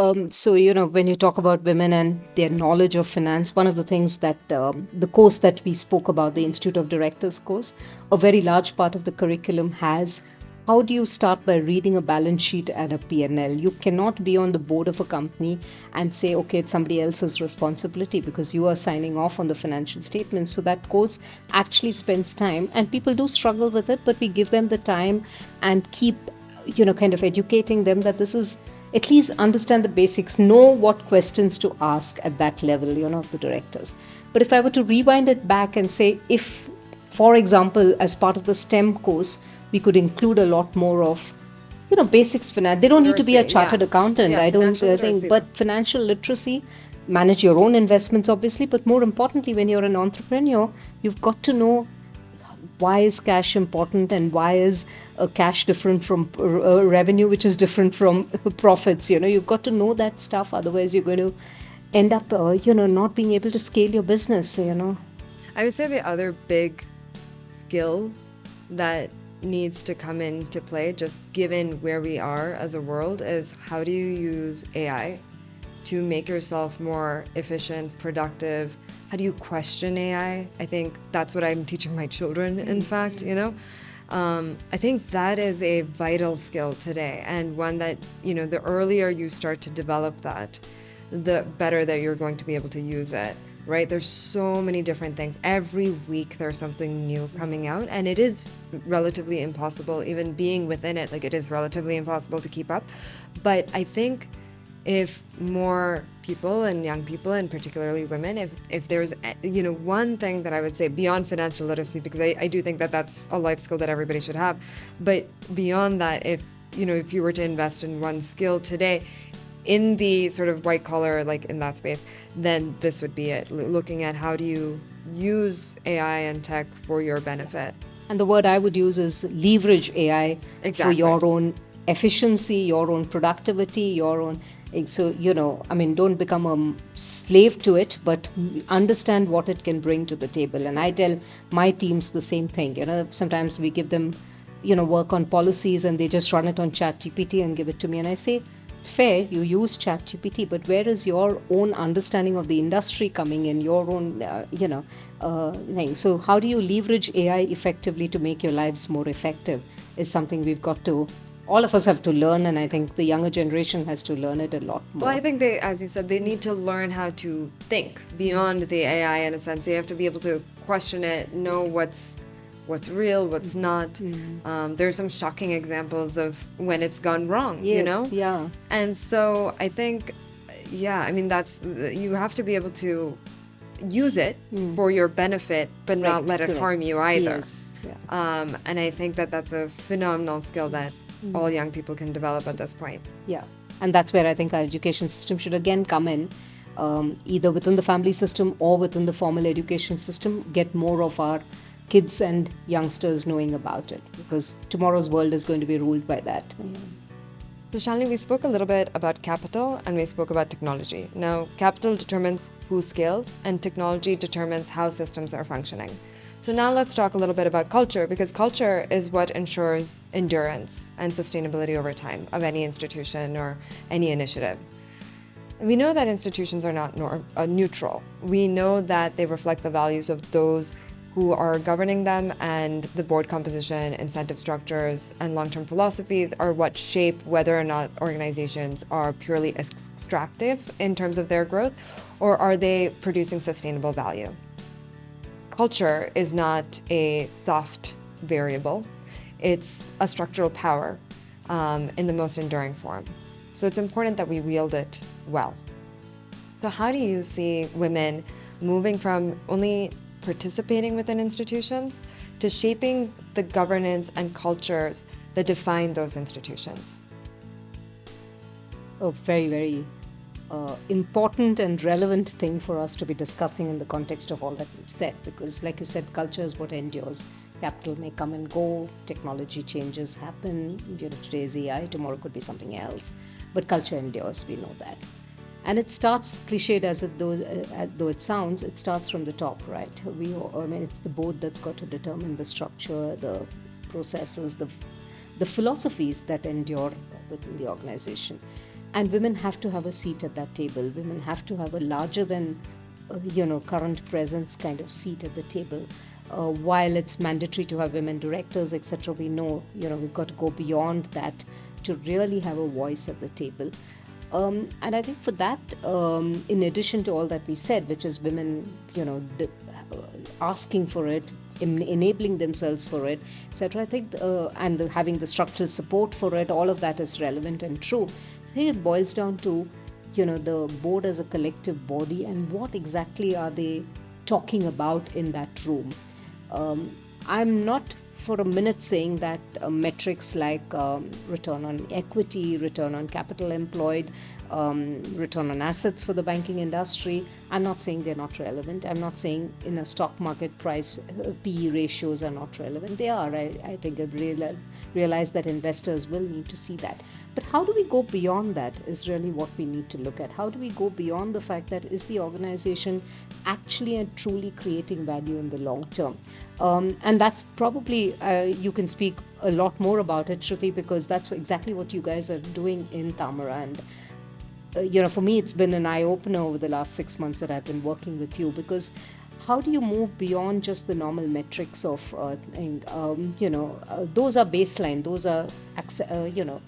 When you talk about women and their knowledge of finance, one of the things that the course that we spoke about, the Institute of Directors course, a very large part of the curriculum has how do you start by reading a balance sheet and a P&L? You cannot be on the board of a company and say, okay, it's somebody else's responsibility because you are signing off on the financial statements. So that course actually spends time, and people do struggle with it, but we give them the time and keep, kind of educating them that this is at least understand the basics, know what questions to ask at that level, of the directors. But if I were to rewind it back and say, if, for example, as part of the STEM course, we could include a lot more of, basics finance. They don't need to be a chartered accountant. I don't think, but financial literacy, manage your own investments, obviously, but more importantly, when you're an entrepreneur, you've got to know why is cash important and why is cash different from revenue, which is different from profits. You've got to know that stuff. Otherwise, you're going to end up, not being able to scale your business. I would say the other big skill that needs to come into play, just given where we are as a world, is how do you use AI to make yourself more efficient, productive? How do you question AI? I think that's what I'm teaching my children, in fact, I think that is a vital skill today, and one that, the earlier you start to develop that, the better that you're going to be able to use it, right? There's so many different things. Every week there's something new coming out, and it is relatively impossible, even being within it, like it is relatively impossible to keep up. But I think if more people, and young people, and particularly women, if there's, one thing that I would say beyond financial literacy, because I do think that that's a life skill that everybody should have, but beyond that, if you were to invest in one skill today, in the sort of white collar, like in that space, then this would be it. Looking at how do you use AI and tech for your benefit. And the word I would use is leverage AI for your own efficiency, your own productivity, your own. So, don't become a slave to it, but understand what it can bring to the table. And I tell my teams the same thing. Sometimes we give them, work on policies and they just run it on ChatGPT and give it to me. And I say, it's fair, you use ChatGPT, but where is your own understanding of the industry coming in, your own, thing? So how do you leverage AI effectively to make your lives more effective is something we've got to, all of us have to learn, and I think the younger generation has to learn it a lot more. Well, I think they, as you said, they need to learn how to think beyond the AI in a sense. They have to be able to question it, know what's real, what's not. There's some shocking examples of when it's gone wrong, Yeah. And so I think, that's, you have to be able to use it for your benefit, but not let it harm you either. Yes. Yeah. And I think that that's a phenomenal skill that all young people can develop at this point. Yeah. And that's where I think our education system should again come in, either within the family system or within the formal education system, get more of our kids and youngsters knowing about it, because tomorrow's world is going to be ruled by that. So Shalini, we spoke a little bit about capital and we spoke about technology. Now, capital determines who scales and technology determines how systems are functioning. So now let's talk a little bit about culture, because culture is what ensures endurance and sustainability over time of any institution or any initiative. We know that institutions are not neutral. We know that they reflect the values of those who are governing them, and the board composition, incentive structures, and long-term philosophies are what shape whether or not organizations are purely extractive in terms of their growth, or are they producing sustainable value. Culture is not a soft variable. It's a structural power in the most enduring form. So it's important that we wield it well. So how do you see women moving from only participating within institutions to shaping the governance and cultures that define those institutions? A very, very important and relevant thing for us to be discussing in the context of all that we've said, because like you said, culture is what endures. Capital may come and go, technology changes happen, today is AI, tomorrow could be something else, but culture endures, we know that. And it starts, cliched as though it sounds, it starts from the top, right? It's the board that's got to determine the structure, the processes, the philosophies that endure within the organization. And women have to have a seat at that table. Women have to have a larger than current presence kind of seat at the table. While it's mandatory to have women directors, etc., we know we've got to go beyond that to really have a voice at the table. And I think for that, in addition to all that we said, which is women, asking for it, enabling themselves for it, etc., I think, and having the structural support for it, all of that is relevant and true. I think it boils down to, the board as a collective body and what exactly are they talking about in that room. I'm not for a minute saying that metrics like return on equity, return on capital employed, return on assets for the banking industry, I'm not saying they're not relevant. I'm not saying in a stock market price PE ratios are not relevant. They are. I think I've realized that investors will need to see that. But how do we go beyond that is really what we need to look at. How do we go beyond the fact that is the organization actually and truly creating value in the long term? And that's probably, you can speak a lot more about it, Shruti, because that's exactly what you guys are doing in Tamara. And for me, it's been an eye-opener over the last 6 months that I've been working with you, because how do you move beyond just the normal metrics of, those are baseline, those are,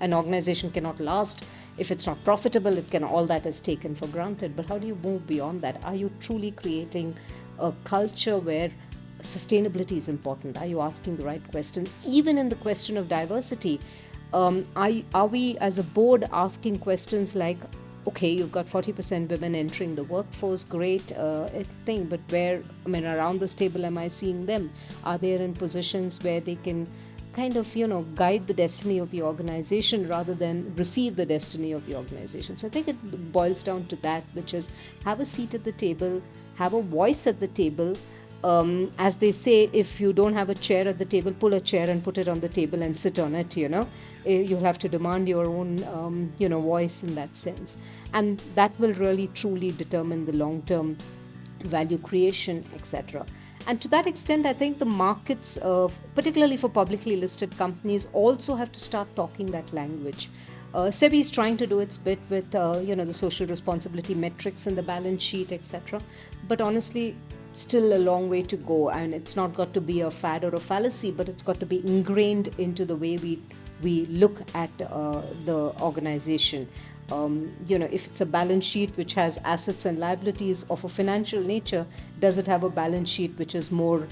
an organization cannot last if it's not profitable, all that is taken for granted. But how do you move beyond that? Are you truly creating a culture where sustainability is important? Are you asking the right questions? Even in the question of diversity, are we as a board asking questions like, okay, you've got 40% women entering the workforce, great thing, but around this table, am I seeing them? Are they in positions where they can kind of, guide the destiny of the organization rather than receive the destiny of the organization? So I think it boils down to that, which is have a seat at the table, have a voice at the table. As they say, if you don't have a chair at the table, pull a chair and put it on the table and sit on it, You'll have to demand your own, voice in that sense. And that will really, truly determine the long-term value creation, etc. And to that extent, I think the markets, particularly for publicly listed companies, also have to start talking that language. SEBI is trying to do its bit with, the social responsibility metrics in the balance sheet, etc. But honestly, still a long way to go, and it's not got to be a fad or a fallacy, but it's got to be ingrained into the way we look at the organization. If it's a balance sheet which has assets and liabilities of a financial nature, does it have a balance sheet which is more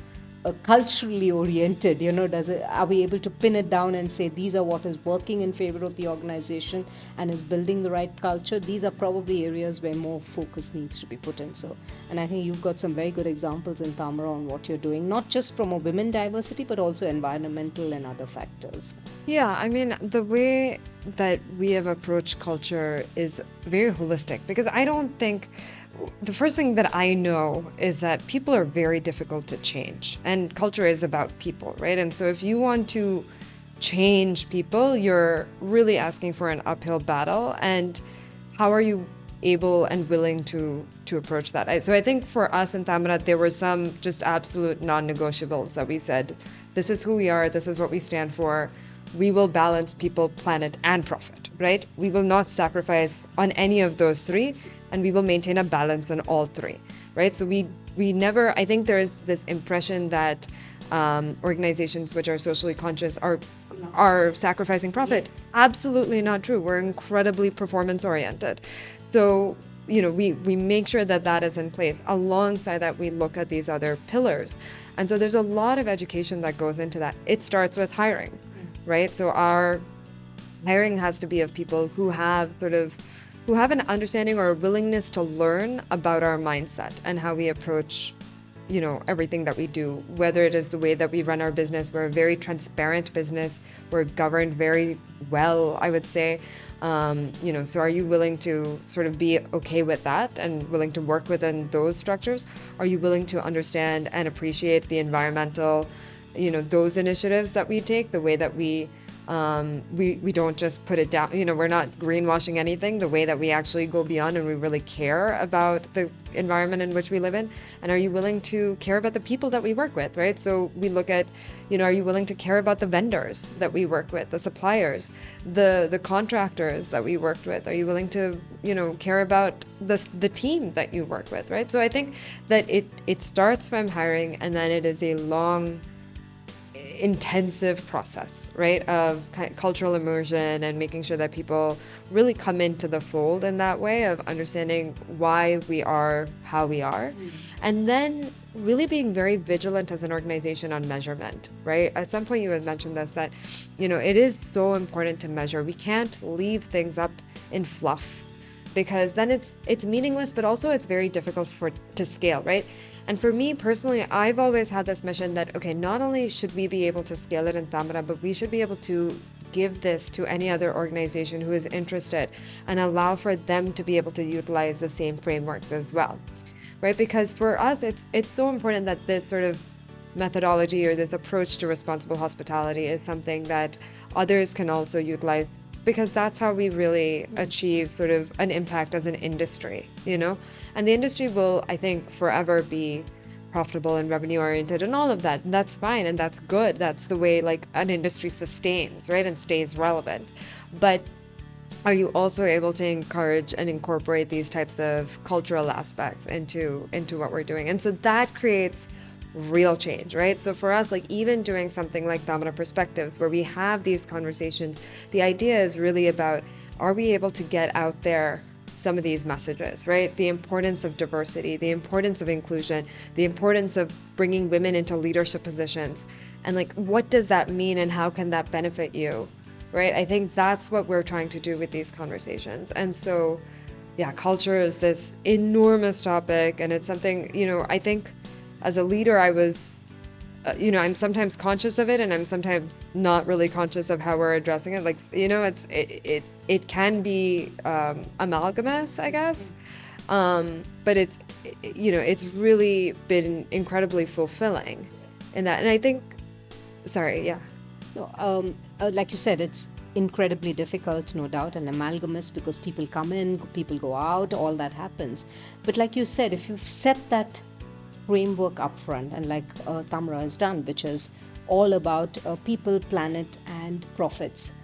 culturally oriented? Are we able to pin it down and say these are what is working in favor of the organization and is building the right culture? These are probably areas where more focus needs to be put in. And I think you've got some very good examples in Tamara on what you're doing, not just from a women diversity, but also environmental and other factors. Yeah, I mean, the way that we have approached culture is very holistic, because I don't think the first thing that I know is that people are very difficult to change, and culture is about people, right? And so if you want to change people, you're really asking for an uphill battle. And how are you able and willing to approach that? So I think for us in Tamara, there were some just absolute non-negotiables that we said, this is who we are, this is what we stand for. We will balance people, planet, and profit, right? We will not sacrifice on any of those three, and we will maintain a balance on all three, right? So we never, I think there is this impression that organizations which are socially conscious are sacrificing profit. Yes. Absolutely not true. We're incredibly performance oriented. So, we make sure that that is in place. Alongside that, we look at these other pillars. And so there's a lot of education that goes into that. It starts with hiring. Right? So our hiring has to be of people who have an understanding or a willingness to learn about our mindset and how we approach, everything that we do, whether it is the way that we run our business. We're a very transparent business. We're governed very well, I would say. So are you willing to sort of be okay with that and willing to work within those structures? Are you willing to understand and appreciate the environmental, those initiatives that we take, the way that we We don't just put it down, we're not greenwashing anything, the way that we actually go beyond and we really care about the environment in which we live in. And are you willing to care about the people that we work with, right? So we look at, are you willing to care about the vendors that we work with, the suppliers, the contractors that we worked with? Are you willing to, care about the team that you work with, right? So I think that it starts from hiring, and then it is a long, intensive process, right, of cultural immersion and making sure that people really come into the fold in that way of understanding why we are how we are. And then really being very vigilant as an organization on measurement, right? At some point you had mentioned this, that it is so important to measure. We can't leave things up in fluff, because then it's meaningless, but also it's very difficult to scale, right? And for me personally, I've always had this mission that, okay, not only should we be able to scale it in Tamara, but we should be able to give this to any other organization who is interested and allow for them to be able to utilize the same frameworks as well, right? Because for us, it's so important that this sort of methodology or this approach to responsible hospitality is something that others can also utilize, because that's how we really achieve sort of an impact as an industry, And the industry will, I think, forever be profitable and revenue oriented and all of that. And that's fine and that's good. That's the way like an industry sustains, right, and stays relevant. But are you also able to encourage and incorporate these types of cultural aspects into what we're doing? And so that creates real change, right? So for us, like even doing something like Tamara Perspectives, where we have these conversations, the idea is really about, are we able to get out there some of these messages, right? The importance of diversity, the importance of inclusion, the importance of bringing women into leadership positions. And like, what does that mean and how can that benefit you, right? I think that's what we're trying to do with these conversations. And so, yeah, culture is this enormous topic, and it's something, I think as a leader, I was, I'm sometimes conscious of it, and I'm sometimes not really conscious of how we're addressing it. Like, it can be amalgamous, I guess, but it's really been incredibly fulfilling in that. And I think, sorry, yeah. No, like you said, it's incredibly difficult, no doubt, and amalgamous, because people come in, people go out, all that happens. But like you said, if you've set that framework up front, and like Tamara has done, which is all about people, planet, and profits.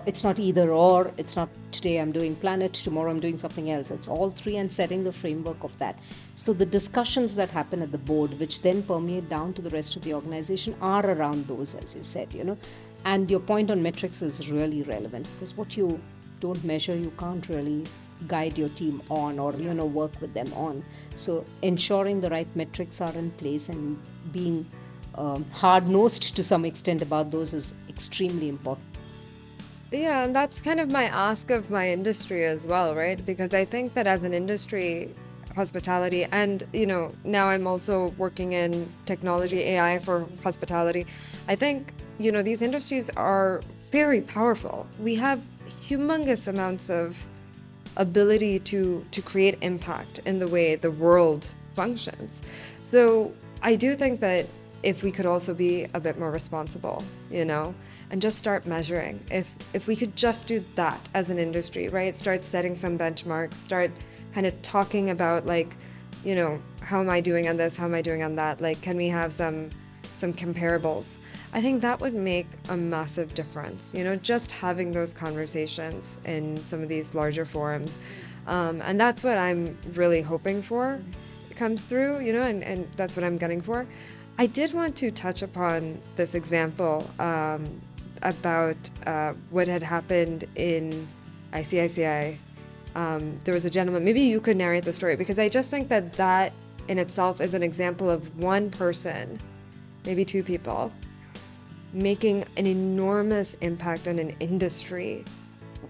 It's not either or. It's not today I'm doing planet, tomorrow I'm doing something else. It's all three, and setting the framework of that. So the discussions that happen at the board, which then permeate down to the rest of the organization, are around those, as you said, And your point on metrics is really relevant, because what you don't measure, you can't really guide your team on, or work with them on. So ensuring the right metrics are in place and being hard-nosed to some extent about those is extremely important. Yeah, and that's kind of my ask of my industry as well, right? Because I think that as an industry, hospitality, and now I'm also working in technology, AI for hospitality, I think these industries are very powerful. We have humongous amounts of ability to create impact in the way the world functions. So I do think that if we could also be a bit more responsible, and just start measuring. If we could just do that as an industry, right? Start setting some benchmarks, start kind of talking about like, how am I doing on this? How am I doing on that? Like, can we have some comparables? I think that would make a massive difference, just having those conversations in some of these larger forums. And that's what I'm really hoping for comes through, and that's what I'm gunning for. I did want to touch upon this example about what had happened in ICICI. There was a gentleman, maybe you could narrate the story, because I just think that in itself is an example of one person, maybe two people, making an enormous impact on an industry,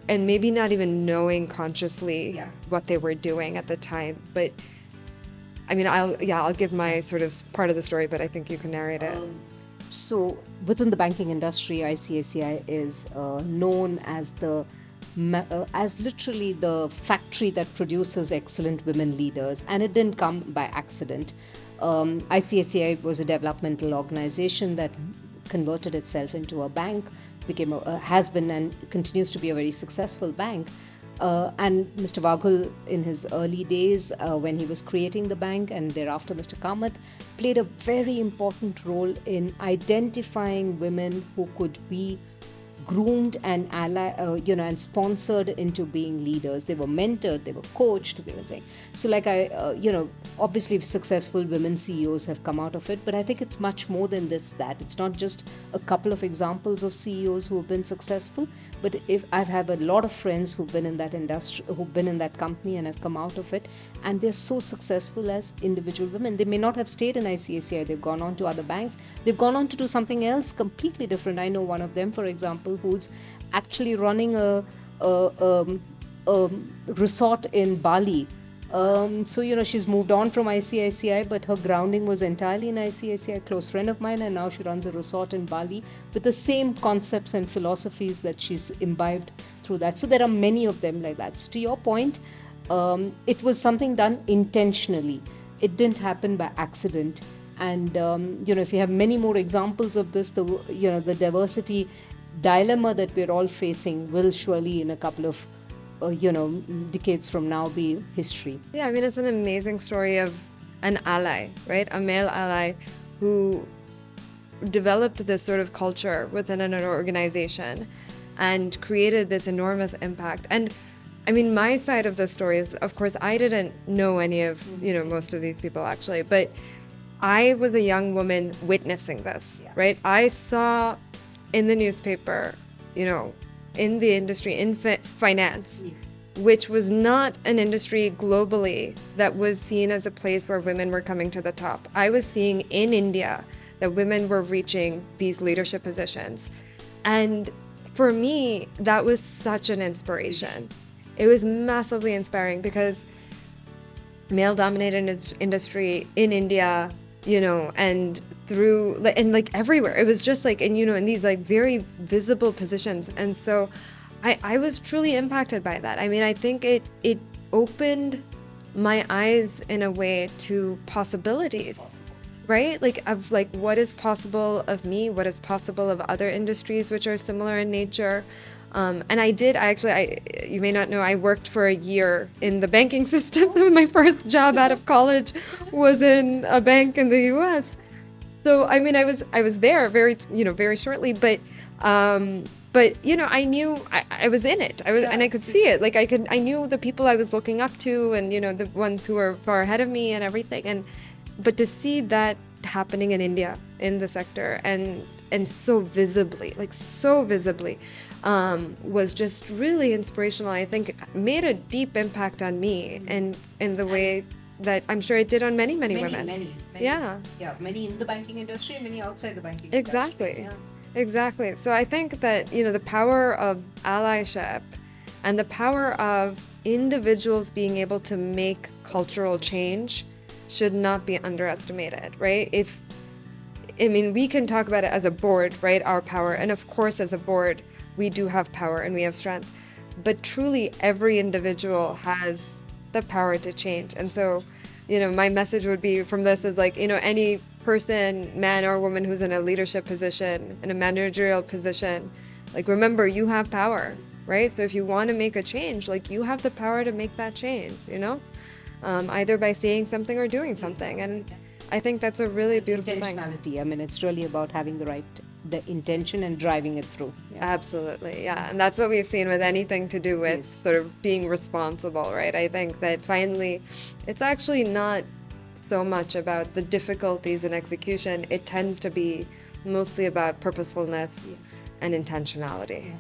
and maybe not even knowing consciously what they were doing at the time. But I mean, I'll give my sort of part of the story, but I think you can narrate it. So within the banking industry, ICICI is known as as literally the factory that produces excellent women leaders, and it didn't come by accident. ICICI was a developmental organization that converted itself into a bank, has been and continues to be a very successful bank. And Mr. Vaghul, in his early days, when he was creating the bank, and thereafter Mr. Kamath, played a very important role in identifying women who could be groomed and and sponsored into being leaders. They were mentored, they were coached, they were saying. So, like obviously successful women CEOs have come out of it, but I think it's much more than that. It's not just a couple of examples of CEOs who have been successful, but if I've had a lot of friends who've been in that industry, who've been in that company and have come out of it, and they're so successful as individual women. They may not have stayed in ICICI, they've gone on to other banks, they've gone on to do something else completely different. I know one of them, for example, who's actually running a resort in Bali. So she's moved on from ICICI, but her grounding was entirely in ICICI, a close friend of mine, and now she runs a resort in Bali with the same concepts and philosophies that she's imbibed through that. So there are many of them like that. So to your point, it was something done intentionally. It didn't happen by accident. And if you have many more examples of this, the diversity dilemma that we're all facing will surely in a couple of decades from now be history. Yeah, I mean, it's an amazing story of an ally, right? A male ally who developed this sort of culture within an organization and created this enormous impact. And I mean, my side of the story is, of course, I didn't know any of, most of these people actually, but I was a young woman witnessing this, right? I saw in the newspaper, in the industry, in finance, which was not an industry globally that was seen as a place where women were coming to the top. I was seeing in India that women were reaching these leadership positions. And for me, that was such an inspiration. It was massively inspiring because male-dominated industry in India, and through and everywhere, it was just in these very visible positions. And so I was truly impacted by that. I mean, I think it opened my eyes in a way to possibilities, right? Of what is possible of me, what is possible of other industries which are similar in nature. And you may not know, I worked for a year in the banking system. My first job out of college was in a bank in the US. So, I mean, I was there very shortly, but I knew I was in it. And I could see it. I knew the people I was looking up to, and the ones who were far ahead of me and everything. But to see that happening in India in the sector and so visibly, was just really inspirational. I think made a deep impact on me, and in the way that I'm sure it did on many women. Many. Yeah, many in the banking industry and many outside the banking exactly. industry. Exactly. So I think that the power of allyship and the power of individuals being able to make cultural change should not be underestimated, right? We can talk about it as a board, right? Our power, and of course as a board we do have power and we have strength, but truly every individual has the power to change. And so, my message would be from this is any person, man or woman, who's in a leadership position, in a managerial position, remember, you have power, right? So if you want to make a change, you have the power to make that change, either by saying something or doing something. And I think that's a really beautiful thing. Intentionality. I mean, it's really about having the intention and driving it through. Absolutely, yeah. And that's what we've seen with anything to do with sort of being responsible, right? I think that finally, it's actually not so much about the difficulties in execution. It tends to be mostly about purposefulness and intentionality.